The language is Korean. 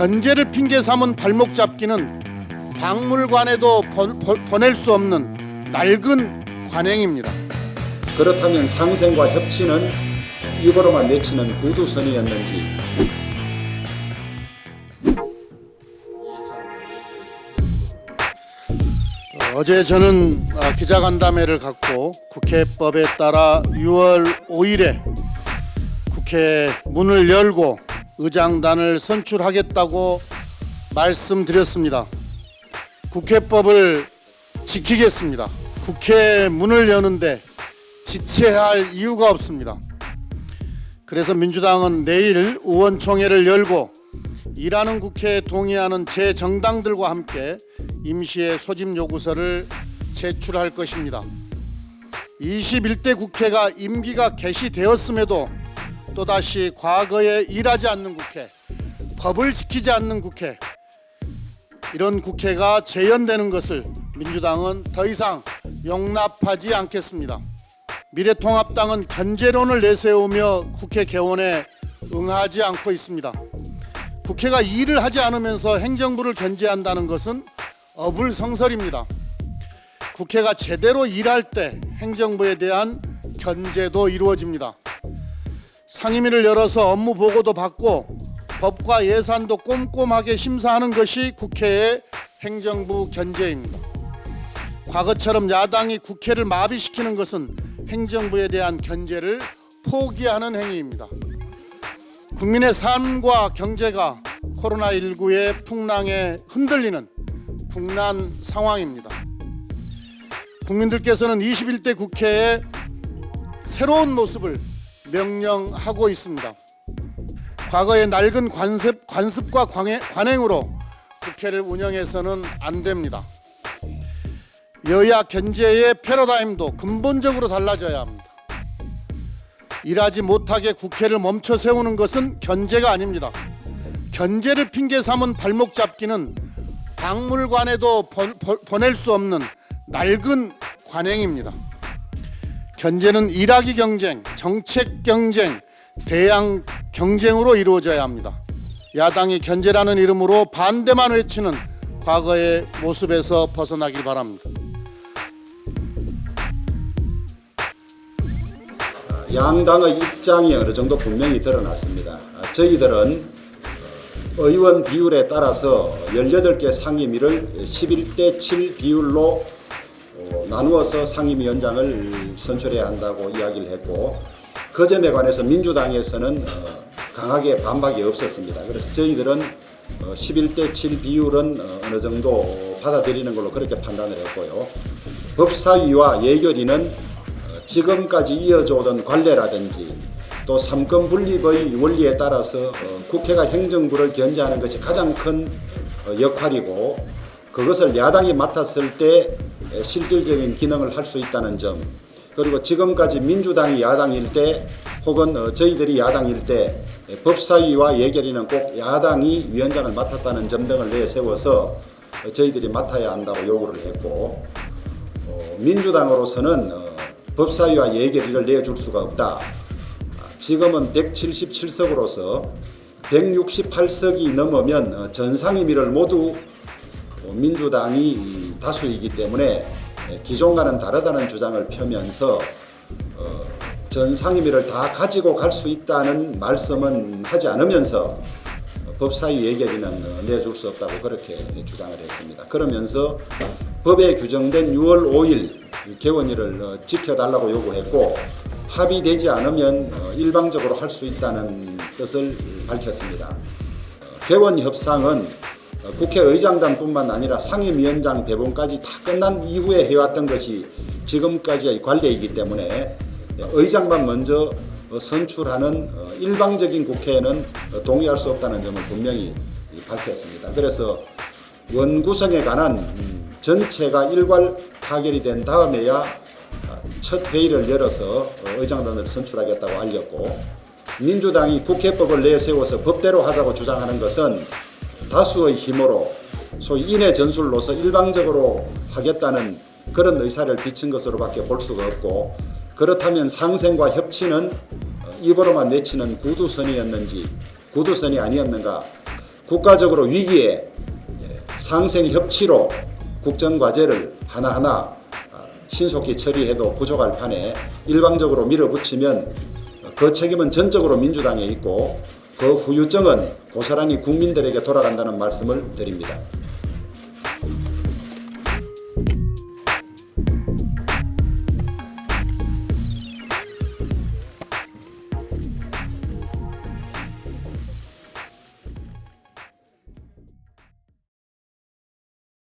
견제를 핑계 삼은 발목 잡기는 박물관에도 보낼 수 없는 낡은 관행입니다. 그렇다면 상생과 협치는 입으로만 내치는 구두선이었는지. 어제 저는 기자간담회를 갖고 국회법에 따라 6월 5일에 국회 문을 열고 의장단을 선출하겠다고 말씀드렸습니다. 국회법을 지키겠습니다. 국회 문을 여는데 지체할 이유가 없습니다. 그래서 민주당은 내일 의원총회를 열고 일하는 국회에 동의하는 제 정당들과 함께 임시의 소집 요구서를 제출할 것입니다. 21대 국회가 임기가 개시되었음에도 또다시 과거에 일하지 않는 국회, 법을 지키지 않는 국회, 이런 국회가 재연되는 것을 민주당은 더 이상 용납하지 않겠습니다. 미래통합당은 견제론을 내세우며 국회 개원에 응하지 않고 있습니다. 국회가 일을 하지 않으면서 행정부를 견제한다는 것은 어불성설입니다. 국회가 제대로 일할 때 행정부에 대한 견제도 이루어집니다. 상임위를 열어서 업무 보고도 받고 법과 예산도 꼼꼼하게 심사하는 것이 국회의 행정부 견제입니다. 과거처럼 야당이 국회를 마비시키는 것은 행정부에 대한 견제를 포기하는 행위입니다. 국민의 삶과 경제가 코로나19의 풍랑에 흔들리는 국난 상황입니다. 국민들께서는 21대 국회의 새로운 모습을 명령하고 있습니다. 과거의 낡은 관습과 관행으로 국회를 운영해서는 안 됩니다. 여야 견제의 패러다임도 근본적으로 달라져야 합니다. 일하지 못하게 국회를 멈춰 세우는 것은 견제가 아닙니다. 견제를 핑계 삼은 발목 잡기는 박물관에도 보낼 수 없는 낡은 관행입니다. 견제는 일하기 경쟁, 정책 경쟁, 대양 경쟁으로 이루어져야 합니다. 야당이 견제라는 이름으로 반대만 외치는 과거의 모습에서 벗어나길 바랍니다. 양당의 입장이 어느 정도 분명히 드러났습니다. 저희들은 의원 비율에 따라서 18개 상임위를 11대 7 비율로 나누어서 상임위원장을 선출해야 한다고 이야기를 했고, 그 점에 관해서 민주당에서는 강하게 반박이 없었습니다. 그래서 저희들은 11대 7 비율은 어느 정도 받아들이는 걸로 그렇게 판단을 했고요. 법사위와 예결위는 지금까지 이어져 오던 관례라든지 또 삼권 분립의 원리에 따라서 국회가 행정부를 견제하는 것이 가장 큰 역할이고, 그것을 야당이 맡았을 때 실질적인 기능을 할 수 있다는 점, 그리고 지금까지 민주당이 야당일 때 혹은 저희들이 야당일 때 법사위와 예결위는 꼭 야당이 위원장을 맡았다는 점 등을 내세워서 저희들이 맡아야 한다고 요구를 했고, 민주당으로서는 법사위와 예결위를 내줄 수가 없다. 지금은 177석으로서 168석이 넘으면 전상임위를 모두 민주당이 다수이기 때문에 기존과는 다르다는 주장을 펴면서 전상임위를 다 가지고 갈 수 있다는 말씀은 하지 않으면서 법사위 예결위는 내줄 수 없다고 그렇게 주장을 했습니다. 그러면서 법에 규정된 6월 5일 개원일을 지켜달라고 요구했고, 합의되지 않으면 일방적으로 할 수 있다는 뜻을 밝혔습니다. 개원 협상은 국회의장단뿐만 아니라 상임위원장 대본까지 다 끝난 이후에 해왔던 것이 지금까지의 관례이기 때문에 의장만 먼저 선출하는 일방적인 국회에는 동의할 수 없다는 점을 분명히 밝혔습니다. 그래서 원구성에 관한 전체가 일괄 타결이 된 다음에야 첫 회의를 열어서 의장단을 선출하겠다고 알렸고, 민주당이 국회법을 내세워서 법대로 하자고 주장하는 것은 다수의 힘으로 소위 인해 전술로서 일방적으로 하겠다는 그런 의사를 비친 것으로밖에 볼 수가 없고, 그렇다면 상생과 협치는 입으로만 내치는 구두선이었는지 구두선이 아니었는가, 국가적으로 위기에 상생 협치로 국정과제를 하나하나 신속히 처리해도 부족할 판에 일방적으로 밀어붙이면 그 책임은 전적으로 민주당에 있고 그 후유증은 고스란히 국민들에게 돌아간다는 말씀을 드립니다.